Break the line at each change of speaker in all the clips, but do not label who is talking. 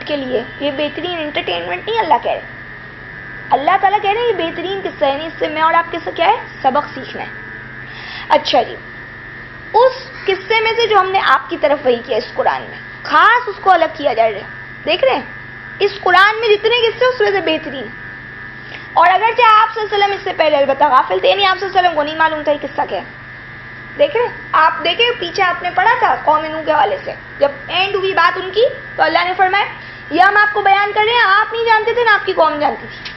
کے لیے یہ بہترین انٹرٹینمنٹ نہیں اللہ کہہ رہے. اللہ تعالیٰ کہہ رہے ہیں یہ بہترین قصہ ہے, اس سے میں اور آپ کے سے کیا ہے سبق سیکھنا ہے. اچھا جی, اس قصے میں سے جو ہم نے آپ کی طرف وحی کیا اس قرآن میں, خاص اس کو الگ کیا جا رہا ہے. دیکھ رہے ہیں اس قرآن میں جتنے قصے اس میں سے بہترین. اور اگرچہ آپ صلی اللہ علیہ وسلم اس سے پہلے البتہ غافل تھے, نہیں آپ صلی اللہ علیہ وسلم کو نہیں معلوم تھا یہ قصہ کیا ہے. دیکھ رہے آپ, دیکھیں پیچھے آپ نے پڑھا تھا قوم نوح کے حوالے سے, جب اینڈ ہوئی بات ان کی تو اللہ نے فرمایا یہ ہم آپ کو بیان کر رہے ہیں, آپ نہیں جانتے تھے نہ آپ کی قوم جانتی تھی.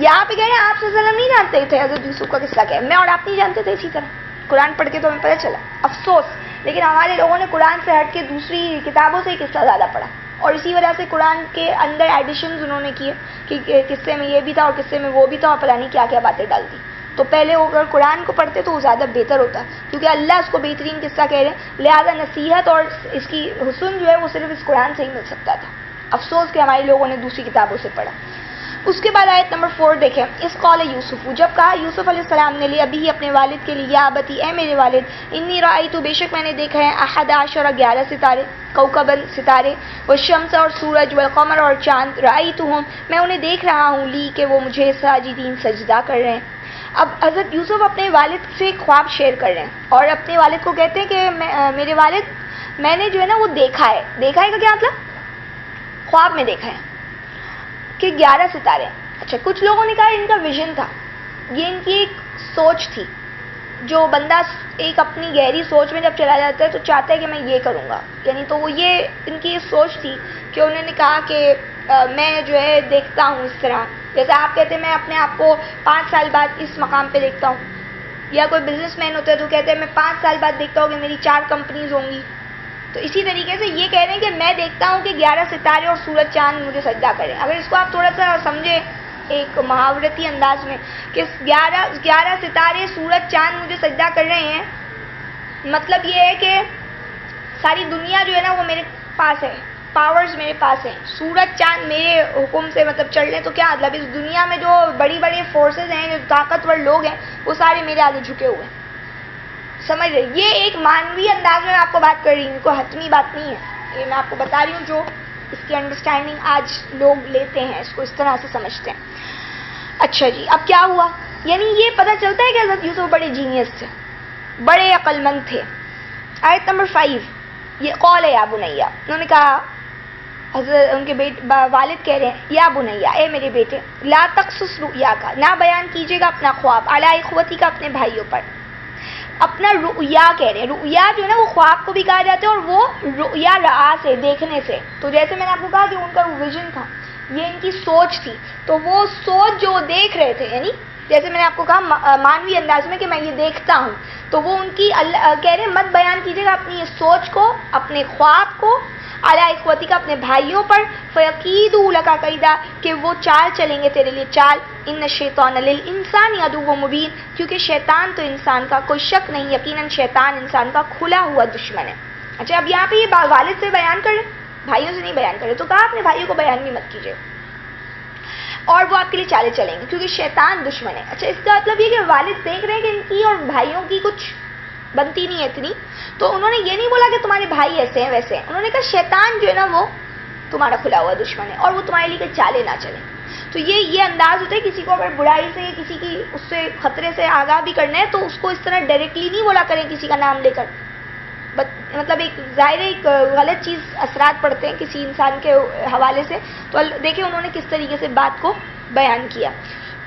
یہاں پہ کہہ رہے ہیں آپ صلی اللہ علیہ وسلم نہیں جانتے تھے حضرت یوسف کا قصہ کیا ہے, میں اور آپ نہیں جانتے تھے. اسی طرح قرآن پڑھ کے تو ہمیں پتہ چلا. افسوس لیکن ہمارے لوگوں نے قرآن سے ہٹ کے دوسری کتابوں سے قصہ زیادہ پڑھا, اور اسی وجہ سے قرآن کے اندر ایڈیشنز انہوں نے کیے کہ قصے میں یہ بھی تھا اور قصے میں وہ بھی تھا, اور پتہ نہیں کیا کیا باتیں ڈال دی. تو پہلے وہ اگر قرآن کو پڑھتے تو وہ زیادہ بہتر ہوتا, کیونکہ اللہ اس کو بہترین قصہ کہہ رہے ہیں, لہذا نصیحت اور اس کی حسن جو ہے وہ صرف اس قرآن سے ہی مل سکتا تھا. افسوس کہ ہمارے لوگوں نے دوسری کتابوں سے پڑھا. اس کے بعد آیت نمبر 4 دیکھیں, اس قول یوسف, جب کہا یوسف علیہ السلام نے لے ابھی اپنے والد کے لیے, یا ابتی اے میرے والد, انی رأیت بے شک میں نے دیکھا ہے, 11 ستارے, کوكباً ستارے, والشمس اور سورج, والقمر اور چاند, رأیتہم میں انہیں دیکھ رہا ہوں, لی کہ وہ مجھے ساجدین سجدہ کر رہے ہیں. اب حضرت یوسف اپنے والد سے خواب شیئر کر رہے ہیں, اور اپنے والد کو کہتے ہیں کہ میرے والد میں نے جو ہے نا وہ دیکھا ہے. دیکھا ہے کا کیا مطلب؟ خواب میں دیکھا ہے کہ 11 ستارے. اچھا, کچھ لوگوں نے کہا ان کا ویژن تھا, یہ ان کی ایک سوچ تھی. جو بندہ ایک اپنی گہری سوچ میں جب چلا جاتا ہے تو چاہتا ہے کہ میں یہ کروں گا, یعنی تو وہ یہ ان کی سوچ تھی کہ انہوں نے کہا کہ میں جو ہے دیکھتا ہوں اس طرح, جیسے آپ کہتے ہیں میں اپنے آپ کو 5 سال بعد اس مقام پہ دیکھتا ہوں, یا کوئی بزنس مین ہوتا ہے تو کہتے ہیں میں 5 سال بعد دیکھتا ہوں کہ میری 4 کمپنیز ہوں گی. تو اسی طریقے سے یہ کہہ رہے ہیں کہ میں دیکھتا ہوں کہ 11 ستارے اور سورج چاند مجھے سجدہ کریں. اگر اس کو آپ تھوڑا سا سمجھے ایک محاورتی انداز میں کہ 11 ستارے سورج چاند مجھے سجدہ کر رہے ہیں, مطلب یہ ہے کہ ساری دنیا جو ہے نا وہ میرے پاس ہے, پاورز میرے پاس ہیں, سورج چاند میرے حکم سے مطلب چل رہے. تو کیا مطلب اس دنیا میں جو بڑی بڑی فورسز ہیں, جو طاقتور لوگ ہیں, وہ سارے میرے آگے جھکے ہوئے ہیں. سمجھ رہے, یہ ایک مانوی انداز میں آپ کو بات کر رہی ہوں, کوئی حتمی بات نہیں ہے, یہ میں آپ کو بتا رہی ہوں جو اس کی انڈرسٹینڈنگ آج لوگ لیتے ہیں, اس کو اس طرح سے سمجھتے ہیں. اچھا جی, اب کیا ہوا, یعنی یہ پتہ چلتا ہے کہ حضرت یوسف بڑے جینیس تھے, بڑے عقل مند تھے. آیت نمبر 5, یہ قول ہے یا بنیا, انہوں نے کہا, حضرت ان کے والد کہہ رہے ہیں یا بنیا اے میرے بیٹے, لا تقصص رؤیا کا, نہ بیان کیجیے گا اپنا خواب, علی اخوتی کا اپنے بھائیوں پر. اپنا رؤیا کہہ رہے ہیں, رؤیا جو ہے نا وہ خواب کو بھی کہا جاتا ہے, اور وہ رؤیا رعا سے دیکھنے سے. تو جیسے میں نے آپ کو کہا کہ ان کا ویژن تھا, یہ ان کی سوچ تھی, تو وہ سوچ جو دیکھ رہے تھے, یعنی جیسے میں نے آپ کو کہا مانوی انداز میں کہ میں یہ دیکھتا ہوں, تو وہ ان کی کہہ رہے ہیں مت بیان کیجیے گا اپنی یہ سوچ کو, اپنے خواب کو, علی اخوتی کا اپنے بھائیوں پر, فیقیدوا لک کیدا کہ وہ چال چلیں گے تیرے لیے چال, ان الشیطان للانسان عدو مبین کیونکہ شیطان تو انسان کا کوئی شک نہیں, یقیناً شیطان انسان کا کھلا ہوا دشمن ہے. اچھا, اب یہاں پہ یہ والد سے بیان کر رہے, بھائیوں سے نہیں بیان کر رہے, تو کہا اپنے بھائیوں کو بیان بھی مت کیجیے, اور وہ آپ کے لیے چالے چلیں گے کیونکہ شیطان دشمن ہے. اچھا, اس کا مطلب یہ کہ والد دیکھ رہے ہیں کہ ان کی اور بھائیوں کی کچھ بنتی نہیں ہے اتنی, تو انہوں نے یہ نہیں بولا کہ تمہارے بھائی ایسے ہیں ویسے ہیں, انہوں نے کہا شیطان جو ہے نا وہ تمہارا کھلا ہوا دشمن ہے, اور وہ تمہارے لیے چالے نہ چلیں. تو یہ انداز ہوتا ہے کسی کو اگر برائی سے, کسی کی اس سے خطرے سے آگاہ بھی کرنا ہے تو اس کو اس طرح ڈائریکٹلی نہیں بولا کریں کسی کا نام لے کر, مطلب ایک ظاہر ایک غلط چیز اثرات پڑتے ہیں کسی انسان کے حوالے سے. تو دیکھیں انہوں نے کس طریقے سے بات کو بیان کیا.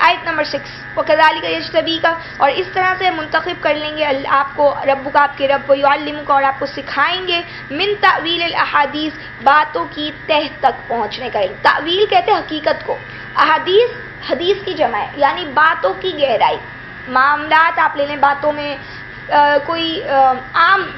آیت نمبر 6, وَكَذَلِكَ يَجْتَبِيكَ اور اس طرح سے منتخب کر لیں گے آپ کو ربک آپ کے رب, وَيُعَلِّمُكَ اور آپ کو سکھائیں گے, مِن تَأْوِيلِ الْأَحَادِيث باتوں کی تہ تک پہنچنے کا علم. تأویل کہتے ہیں حقیقت کو, احادیث حدیث کی جمع ہے, یعنی باتوں کی گہرائی. معاملات آپ لے لیں, باتوں میں کوئی عام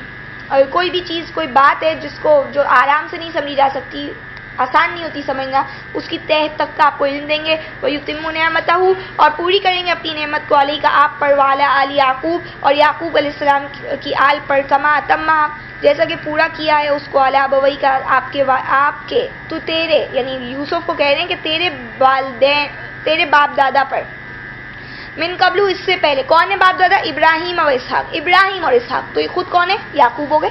کوئی بھی چیز, کوئی بات ہے جس کو جو آرام سے نہیں سمجھی جا سکتی, آسان نہیں ہوتی سمجھنا, اس کی تہ تک کا آپ کو علم دیں گے. وَيُتِمُّ نِعْمَتَهُ اور پوری کریں گے اپنی نعمت کو, علیہ کا آپ پر, وعلی آل یعقوب اور یعقوب علیہ السلام کی آل پر, کما اتمہ جیسا کہ پورا کیا ہے اس کو, علی ابویہ کا آپ کے تو تیرے, یعنی یوسف کو کہہ رہے ہیں کہ تیرے والدین, تیرے باپ دادا پر, من قبل اس سے پہلے. کون ہے باپ دادا؟ ابراہیم اور اسحاق, ابراہیم اور اسحاق. تو یہ خود کون ہے؟ یعقوب ہو گئے.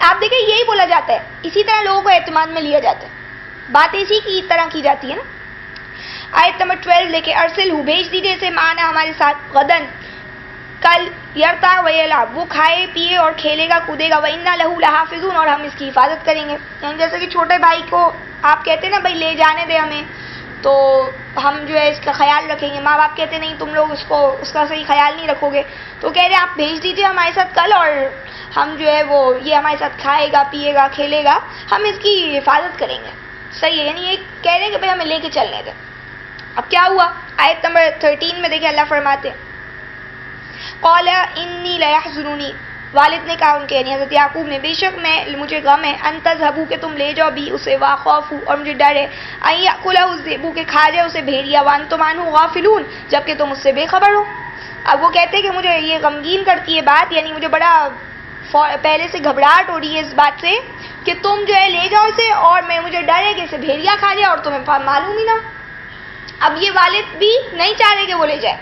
آپ دیکھیں یہی بولا جاتا ہے, اسی طرح لوگوں کو اعتماد میں لیا جاتا ہے, بات اسی کی طرح کی جاتی ہے نا. آیت نمبر 12 لے کے ارسل ہو, بھیج دیجیے اسے معنا ہمارے ساتھ, غدن کل, یرتا و یلعب, وہ کھائے پیے اور کھیلے گا کودے گا, وَإِنَّا لَهُ لَحَافِظُونَ, اور ہم اس کی حفاظت کریں گے. یعنی جیسے کہ چھوٹے بھائی کو آپ کہتے ہیں نا بھائی لے جانے دے ہمیں, تو ہم جو ہے اس کا خیال رکھیں گے. ماں باپ کہتے نہیں تم لوگ اس کا صحیح خیال نہیں رکھو گے, تو کہہ رہے آپ بھیج دیجیے ہمارے ساتھ کل, اور ہم جو ہے وہ یہ ہمارے ساتھ کھائے گا پیے گا کھیلے گا, ہم اس کی حفاظت کریں گے. صحیح ہے, یعنی یہ کہہ رہے ہیں کہ بھائی ہمیں لے کے چلنے دیں. اب کیا ہوا آیت نمبر 13 میں دیکھیں اللہ فرماتے ہیں, قال انی لیحزننی, والد نے کہا ان کے یعنی حضرت یعقوب نے, بے شک مجھے غم ہے, ان تذهبوا کہ تم لے جاؤ بھی اسے, واخاف, اور مجھے ڈر ہے, ان یاکلہ الذئب کہ کھا جائے اسے بھیڑیا, وانتم عنہ غافلون, جبکہ تم اس سے بے خبر ہو. اب وہ کہتے ہیں کہ مجھے یہ غمگین کرتی ہے بات, یعنی مجھے بڑا پہلے سے گھبراہٹ ہو رہی ہے اس بات سے کہ تم جو ہے لے جاؤ اسے, اور مجھے ڈر ہے کہ اسے بھیڑیا کھا جائے اور تمہیں معلوم ہی نہ. اب یہ والد بھی نہیں چاہ رہے کہ وہ لے جائے,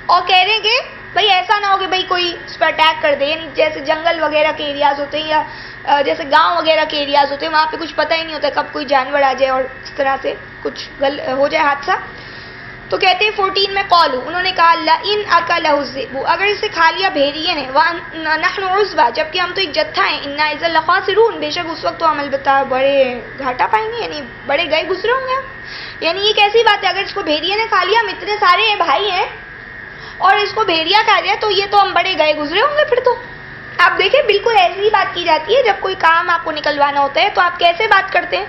اور کہہ رہے ہیں کہ بھئی ایسا نہ ہو کہ بھئی کوئی اس پر اٹیک کر دے, یعنی جیسے جنگل وغیرہ کے ایریاز ہوتے ہیں یا جیسے گاؤں وغیرہ کے ایریاز ہوتے ہیں, وہاں پہ کچھ پتہ ہی نہیں ہوتا کب کوئی جانور آ جائے اور اس طرح سے کچھ ہو جائے حادثہ. تو کہتے ہیں 14 میں قالوا, انہوں نے کہا لئن اکلہ الذئب, اگر اسے کھا لیا بھیڑیے نے, ونحن عصبہ, جبکہ ہم تو ایک جتھا ہیں, انا اذا لخاسرون, بے شک اس وقت تو ہم البتہ بڑے گھاٹا پائیں گے, یعنی بڑے گئے گزرے ہوں گے. یعنی یہ کیسی بات ہے, اگر اس کو بھیڑیے نے کھا لیا, ہم اتنے سارے بھائی ہیں اور اس کو بھیڑیا کھا جائے تو یہ تو ہم بڑے گئے گزرے ہوں گے پھر تو. آپ دیکھیں بالکل ایسی ہی بات کی جاتی ہے, جب کوئی کام آپ کو نکلوانا ہوتا ہے تو آپ کیسے بات کرتے ہیں,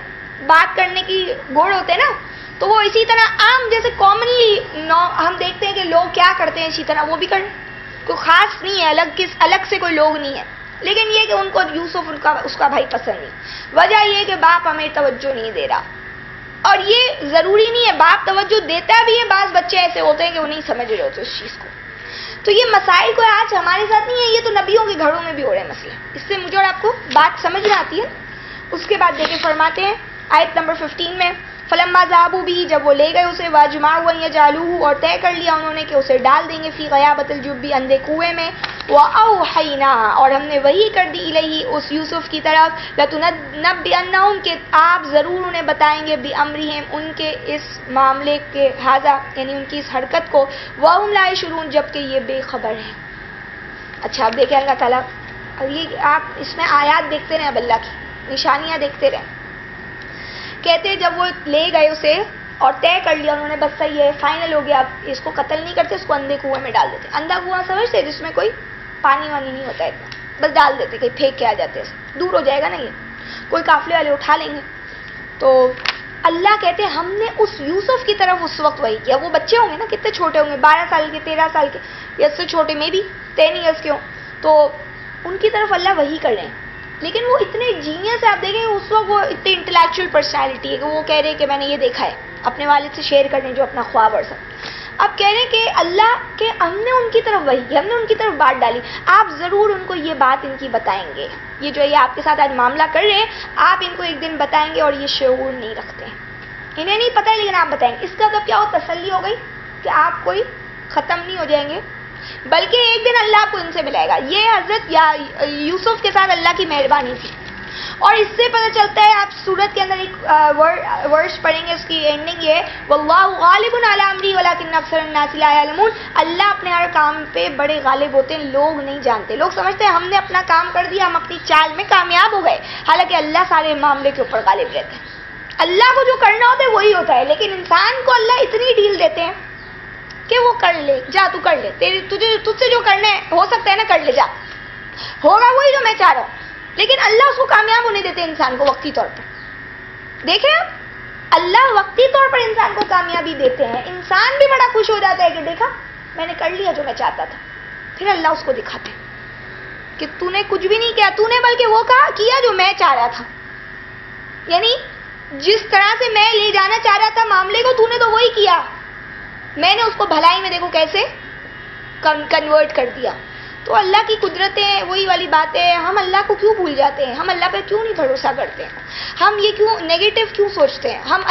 بات کرنے کی گوڑ ہوتے ہیں نا, تو وہ اسی طرح عام جیسے کامنلی ہم دیکھتے ہیں کہ لوگ کیا کرتے ہیں اسی طرح وہ بھی کریں, کوئی خاص نہیں ہے, الگ سے کوئی لوگ نہیں ہے. لیکن یہ کہ ان کو یوسف اس کا بھائی پسند نہیں, وجہ یہ کہ باپ ہمیں توجہ نہیں دے رہا. اور یہ ضروری نہیں ہے, باپ توجہ دیتا بھی ہے, بعض بچے ایسے ہوتے ہیں کہ وہ نہیں سمجھ رہے ہوتے اس چیز کو. تو یہ مسائل کوئی آج ہمارے ساتھ نہیں ہے, یہ تو نبیوں کے گھروں میں بھی ہو رہے ہیں مسئلے. اس سے مجھے اور آپ کو بات سمجھ میں آتی ہے. اس کے بعد دیکھیں فرماتے ہیں آیت نمبر 15 میں, فلما ذهبوا به, جب وہ لے گئے اسے, واجمعوا ان يجعلوه, اور طے کر لیا انہوں نے کہ اسے ڈال دیں گے, فی غیابۃ الجب, اندھے کنویں میں, واوحینا, اور ہم نے وحی کر دی, الیہ, اس یوسف کی طرف, لتنبئنہم, کہ آپ ضرور انہیں بتائیں گے, بامرہم, ان کے اس معاملے کے, ھذا, یعنی ان کی اس حرکت کو, وہم لا یشعرون, جبکہ یہ بے خبر ہیں. اچھا اب دیکھیں اللہ تعالیٰ, یہ آپ اس میں آیات دیکھتے رہیں, اب اللہ کی نشانیاں دیکھتے رہیں. کہتے ہیں جب وہ لے گئے اسے اور طے کر لیا انہوں نے, بس صحیح ہے, فائنل ہو گیا, اب اس کو قتل نہیں کرتے, اس کو اندھے کنویں میں ڈال دیتے. اندھا کنواں سمجھتے جس میں کوئی پانی وانی نہیں ہوتا ہے اتنا, بس ڈال دیتے, کہیں پھینک کے آ جاتے, دور ہو جائے گا نا, یہ کوئی قافلے والے اٹھا لیں گے. تو اللہ کہتے ہیں ہم نے اس یوسف کی طرف اس وقت وہی کیا. وہ بچے ہوں گے نا, کتنے چھوٹے ہوں گے, 12 سال کے, 13 سال کے, یا اس سے چھوٹے میں بھی 10 ایئرس کے ہوں, تو ان کی طرف اللہ وہی کر رہے ہیں. لیکن وہ اتنے جینیس ہے, آپ دیکھیں اس وقت وہ اتنی انٹلیکچوئل پرسنالٹی ہے کہ وہ کہہ رہے ہیں کہ میں نے یہ دیکھا ہے, اپنے والد سے شیئر کرنے جو اپنا خواب اور سب. اب کہہ رہے ہیں کہ اللہ کہ ہم نے ان کی طرف وہی, ہم نے ان کی طرف بات ڈالی, آپ ضرور ان کو یہ بات ان کی بتائیں گے. یہ جو یہ آپ کے ساتھ آج معاملہ کر رہے ہیں, آپ ان کو ایک دن بتائیں گے, اور یہ شعور نہیں رکھتے ہیں, انہیں نہیں پتہ ہے, لیکن آپ بتائیں گے. اس کا مطلب کیا ہو, تسلی ہو گئی کہ آپ کوئی ختم نہیں ہو جائیں گے, بلکہ ایک دن اللہ آپ کو ان سے ملائے گا. یہ حضرت یوسف کے ساتھ اللہ کی مہربانی تھی. اور اس سے پتہ چلتا ہے, آپ سورت کے اندر ایک ورس پڑھیں گے, اس کی اینڈنگ یہ, واللہ غالب علی امری ولکن اکثر الناس لا یعلمون, اللہ اپنے ہر کام پہ بڑے غالب ہوتے ہیں, لوگ نہیں جانتے. لوگ سمجھتے ہیں ہم نے اپنا کام کر دیا, ہم اپنی چال میں کامیاب ہو گئے, حالانکہ اللہ سارے معاملے کے اوپر غالب رہتے ہیں. اللہ کو جو کرنا ہوتا ہے وہی ہوتا ہے, لیکن انسان کو اللہ اتنی ڈیل دیتے ہیں کہ وہ کر لے, جا تو کر لے, تجھ سے جو کرنا ہے ہو سکتا ہے نا, کر لے, جا, ہوگا وہی جو میں چاہ رہا ہوں. لیکن اللہ اس کو کامیاب ہونے دیتے انسان کو وقتی طور پر. دیکھیں اللہ وقتی طور پر انسان کو کامیابی دیتے ہیں, انسان بھی بڑا خوش ہو جاتا ہے کہ دیکھا میں نے کر لیا جو میں چاہتا تھا. پھر اللہ اس کو دکھاتے کہ تو نے کچھ بھی نہیں کیا, تو نے بلکہ وہ کیا جو میں چاہ رہا تھا. یعنی جس طرح سے میں لے جانا چاہ رہا تھا معاملے کو, تو نے تو وہی کیا, میں نے اس کو بھلائی میں دیکھو کیسے کنورٹ کر دیا. تو اللہ کی قدرتیں وہی والی باتیں, ہم اللہ کو کیوں بھول جاتے ہیں, ہم اللہ پہ کیوں نہیں بھروسہ کرتے ہیں, ہم یہ کیوں نیگیٹو کیوں سوچتے ہیں, ہم